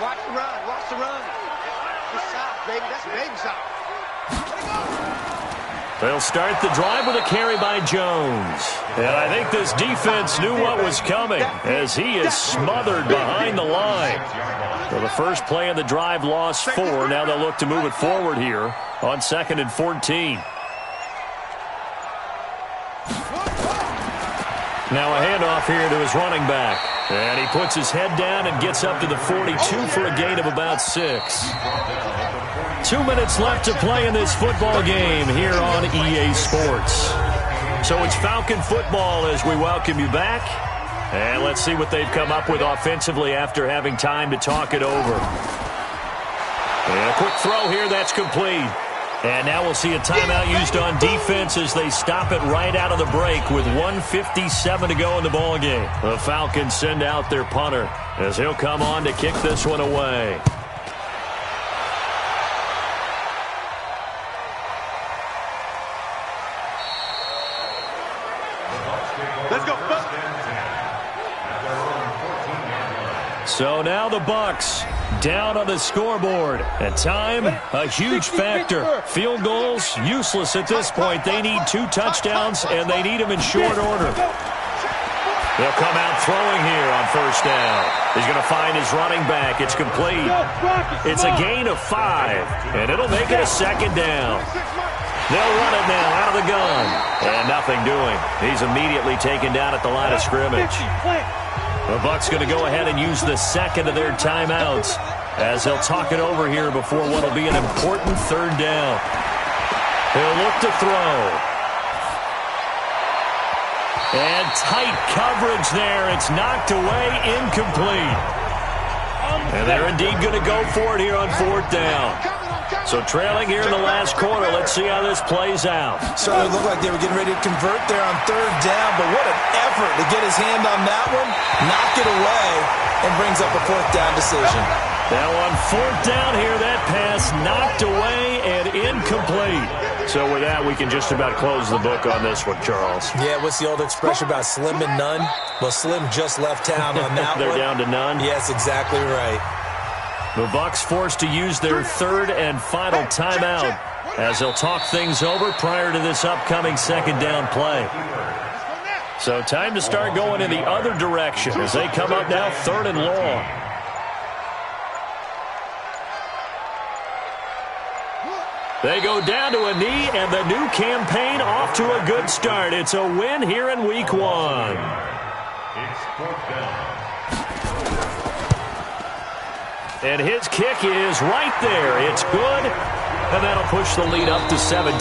Watch the run. Watch the run. Good side, baby. That's a baby side. They'll start the drive with a carry by Jones. And I think this defense knew what was coming as he is smothered behind the line. So the first play of the drive lost 4. Now they'll look to move it forward here on 2nd and 14. Now a handoff here to his running back. And he puts his head down and gets up to the 42 for a gain of about 6. 2 minutes left to play in this football game here on EA Sports. So it's Falcon football as we welcome you back. And let's see what they've come up with offensively after having time to talk it over. And a quick throw here, that's complete. And now we'll see a timeout used on defense as they stop it right out of the break with 1:57 to go in the ballgame. The Falcons send out their punter as he'll come on to kick this one away. Let's go, Bucs. So now the Bucs down on the scoreboard. At time, a huge factor. Field goals, useless at this point. They need 2 touchdowns, and they need them in short order. They'll come out throwing here on first down. He's going to find his running back. It's complete. It's a gain of 5, and it'll make it a second down. They'll run it now out of the gun. And nothing doing. He's immediately taken down at the line of scrimmage. The Bucs going to go ahead and use the second of their timeouts as they'll talk it over here before what will be an important third down. He'll look to throw. And tight coverage there. It's knocked away, incomplete. And they're indeed going to go for it here on fourth down. So trailing here in the last quarter. Let's see how this plays out. Certainly looked like they were getting ready to convert there on third down, but what an effort to get his hand on that one, knock it away, and brings up a fourth down decision. Now on fourth down here, that pass knocked away and incomplete. So with that, we can just about close the book on this one, Charles. Yeah, what's the old expression about slim and none? Well, Slim just left town on that They're one. down to none? Yes, exactly right. The Bucs forced to use their third and final timeout as they'll talk things over prior to this upcoming second down play. So time to start going in the other direction as they come up now third and long. They go down to a knee, and the new campaign off to a good start. It's a win here in week 1. It's fourth down. And his kick is right there. It's good, and that'll push the lead up to 17.